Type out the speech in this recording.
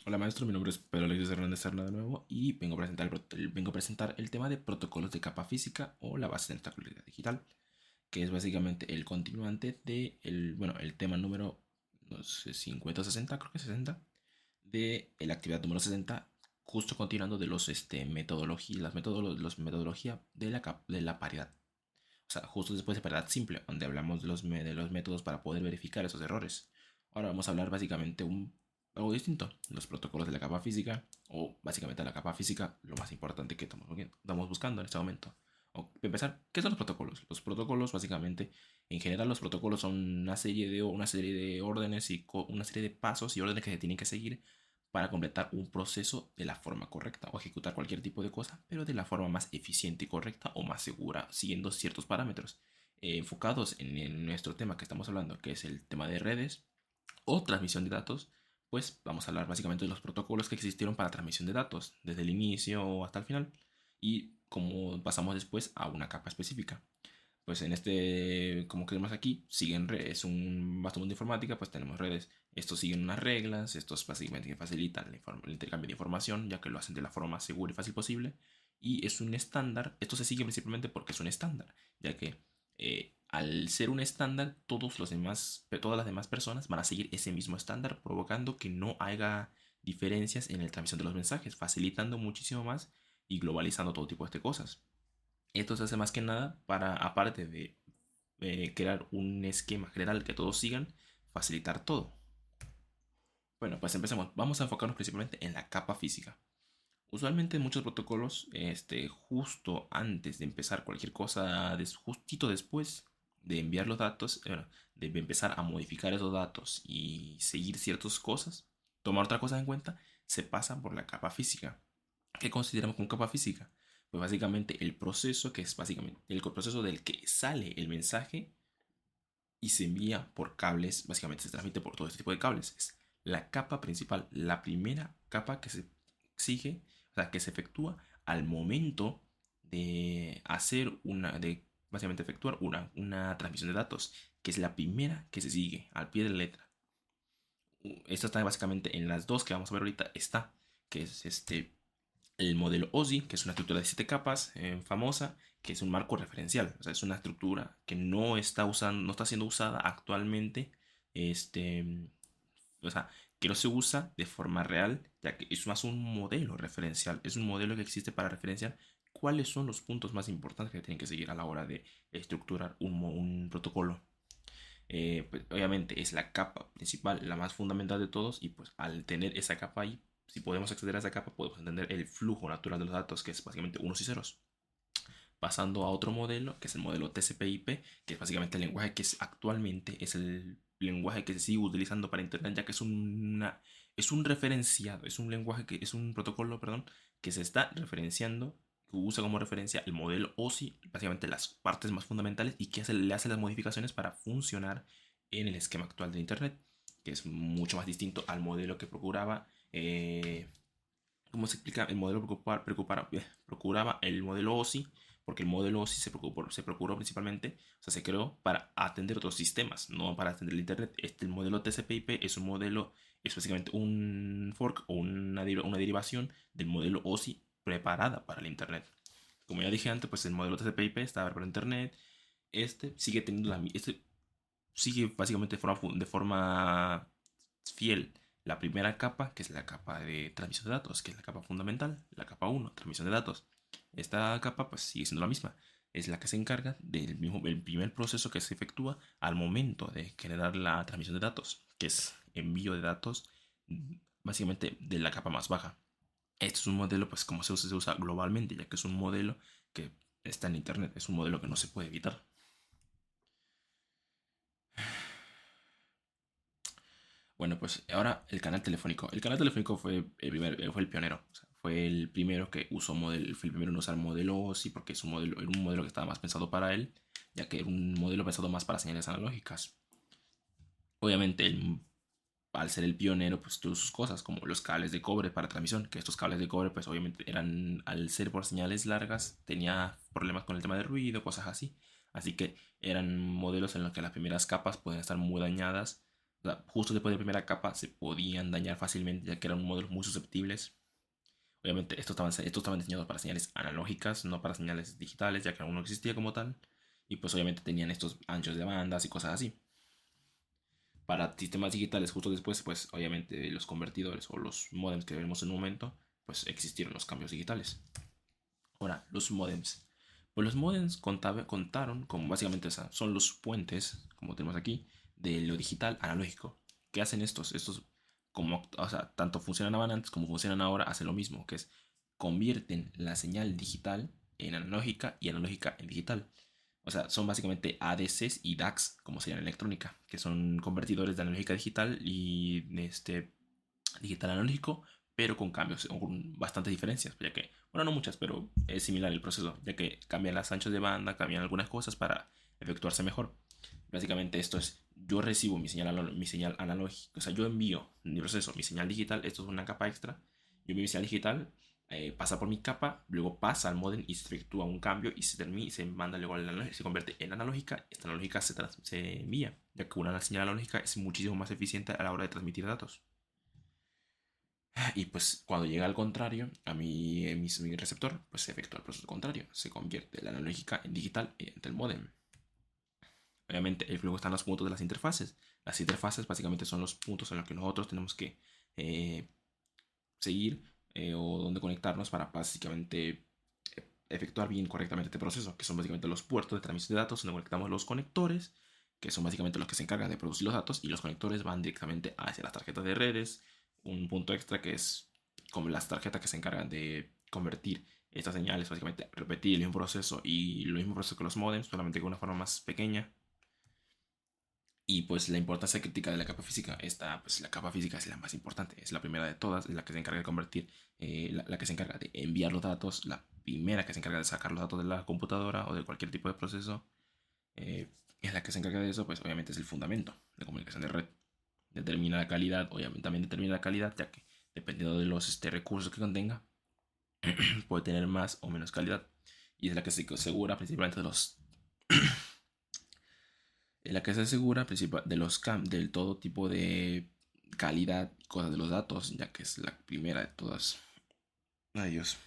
Hola maestro, mi nombre es Pedro Alexis Hernández Serna de nuevo y vengo a presentar el tema de protocolos de capa física o la base de nuestra actualidad digital, que es básicamente el continuante de el tema número, no sé, 50 o 60, creo que 60, de la actividad número 60, justo continuando de los metodología de de la paridad. O sea, justo después de paridad simple, donde hablamos de de los métodos para poder verificar esos errores. Ahora vamos a hablar básicamente algo distinto, los protocolos de la capa física, o básicamente la capa física, lo más importante que estamos buscando en este momento. O, para empezar, ¿qué son los protocolos? Los protocolos, básicamente, en general, los protocolos son una serie de órdenes y una serie de pasos y órdenes que se tienen que seguir para completar un proceso de la forma correcta o ejecutar cualquier tipo de cosa, pero de la forma más eficiente y correcta o más segura, siguiendo ciertos parámetros. Enfocados en nuestro tema que estamos hablando, que es el tema de redes o transmisión de datos, pues vamos a hablar básicamente de los protocolos que existieron para transmisión de datos, desde el inicio hasta el final, y cómo pasamos después a una capa específica. Pues en este, como que vemos aquí, es un bastón de informática, pues tenemos redes. Estos siguen unas reglas, estos básicamente facilitan el intercambio de información, ya que lo hacen de la forma más segura y fácil posible. Y es un estándar, esto se sigue principalmente porque es un estándar, ya que al ser un estándar, todas las demás personas van a seguir ese mismo estándar, provocando que no haya diferencias en la transmisión de los mensajes, facilitando muchísimo más y globalizando todo tipo de cosas. Esto se hace más que nada para, aparte de crear un esquema general que todos sigan, facilitar todo. Bueno, pues empecemos. Vamos a enfocarnos principalmente en la capa física. Usualmente en muchos protocolos, justo antes de empezar cualquier cosa, justito después de enviar los datos, de empezar a modificar esos datos y seguir ciertas cosas, tomar otra cosa en cuenta, se pasa por la capa física. ¿Qué consideramos como capa física? Pues básicamente el proceso que es básicamente el proceso del que sale el mensaje y se envía por cables, básicamente se transmite por todo este tipo de cables. Es la capa principal, la primera capa que se exige, o sea, que se efectúa al momento de de básicamente efectuar una transmisión de datos, que es la primera que se sigue al pie de la letra. Esto está básicamente en las dos que vamos a ver ahorita, está, que es el modelo OSI, que es una estructura de 7 capas famosa, que es un marco referencial. O sea, es una estructura que no está siendo usada actualmente. Este, o sea, que no se usa de forma real, ya que es más un modelo referencial. Es un modelo que existe para referenciar cuáles son los puntos más importantes que tienen que seguir a la hora de estructurar un protocolo. Pues, obviamente es la capa principal, la más fundamental de todos, y pues al tener esa capa ahí, si podemos acceder a esa capa, podemos entender el flujo natural de los datos, que es básicamente unos y ceros. Pasando a otro modelo, que es el modelo TCP/IP, que es básicamente el lenguaje actualmente es el lenguaje que se sigue utilizando para Internet, ya que es un referenciado, es un lenguaje es un protocolo, perdón, que se está referenciando, que usa como referencia el modelo OSI, básicamente las partes más fundamentales, y que le hace las modificaciones para funcionar en el esquema actual de Internet, que es mucho más distinto al modelo que procuraba. ¿Cómo se explica? El modelo procuraba el modelo OSI, porque el modelo OSI se procuró principalmente, o sea, se creó para atender otros sistemas, no para atender el Internet. El modelo TCP/IP es un modelo, es básicamente un fork o una derivación del modelo OSI preparada para el Internet. Como ya dije antes, pues el modelo TCP/IP estaba para Internet. Este sigue básicamente de forma fiel la primera capa, que es la capa de transmisión de datos, que es la capa fundamental, la capa uno, transmisión de datos. Esta capa pues sigue siendo la misma, es la que se encarga el primer proceso que se efectúa al momento de generar la transmisión de datos, que es envío de datos básicamente de la capa más baja. Este es un modelo, pues como se usa globalmente, ya que es un modelo que está en internet, es un modelo que no se puede evitar. Bueno, pues ahora el canal telefónico. El canal telefónico fue el pionero. O sea, fue el primero que usó fue el primero en usar modelo sí, porque era un modelo que estaba más pensado para él, ya que era un modelo pensado más para señales analógicas. Obviamente, al ser el pionero, pues tuvo sus cosas, como los cables de cobre para transmisión, que estos cables de cobre, pues obviamente al ser por señales largas, tenía problemas con el tema de ruido, cosas así. Así que eran modelos en los que las primeras capas pueden estar muy dañadas O sea, justo después de la primera capa se podían dañar fácilmente, ya que eran modelos muy susceptibles. Obviamente, estos estaban diseñados para señales analógicas, no para señales digitales, ya que aún no existía como tal. Y pues obviamente tenían estos anchos de bandas y cosas así. Para sistemas digitales, justo después, pues obviamente los convertidores o los modems que vemos en un momento, pues existieron los cambios digitales. Ahora, los modems. Pues los modems contaron como básicamente son los puentes, como tenemos aquí, de lo digital a analógico. ¿Qué hacen estos? Estos, como, o sea, tanto funcionaban antes como funcionan ahora, hacen lo mismo, que es convierten la señal digital en analógica y analógica en digital. O sea, son básicamente ADCs y DACs, como se llama en electrónica, que son convertidores de analógica a digital y digital analógico, pero con cambios, con bastantes diferencias, ya que, bueno, no muchas, pero es similar el proceso, ya que cambian las anchos de banda, cambian algunas cosas para efectuarse mejor. Básicamente esto es, yo recibo mi señal analógica, o sea, yo envío mi proceso, mi señal digital, esto es una capa extra, yo envío mi señal digital, pasa por mi capa, luego pasa al modem y se efectúa un cambio y se manda luego se convierte en analógica. Esta analógica se envía, ya que una señal analógica es muchísimo más eficiente a la hora de transmitir datos. Y pues cuando llega al contrario, mi receptor, pues se efectúa el proceso contrario. Se convierte la analógica en digital entre el modem. Obviamente, luego están los puntos de las interfaces. Las interfaces básicamente son los puntos en los que nosotros tenemos que eh, seguir o donde conectarnos para básicamente efectuar bien correctamente este proceso, que son básicamente los puertos de transmisión de datos donde conectamos los conectores, que son básicamente los que se encargan de producir los datos, y los conectores van directamente hacia las tarjetas de redes. Un punto extra que es como las tarjetas que se encargan de convertir estas señales, básicamente repetir el mismo proceso y lo mismo proceso que los modems, solamente con una forma más pequeña. Y pues la importancia crítica de la capa física, pues la capa física es la más importante, es la primera de todas, es la que se encarga de convertir, la que se encarga de enviar los datos, la primera que se encarga de sacar los datos de la computadora o de cualquier tipo de proceso, es la que se encarga de eso, pues obviamente es el fundamento de comunicación de red. Determina la calidad, obviamente también determina la calidad, ya que dependiendo de los recursos que contenga, puede tener más o menos calidad. Y es la que se asegura principalmente de los en la que se asegura del todo tipo de calidad y cosas de los datos, ya que es la primera de todas. Ay, Dios.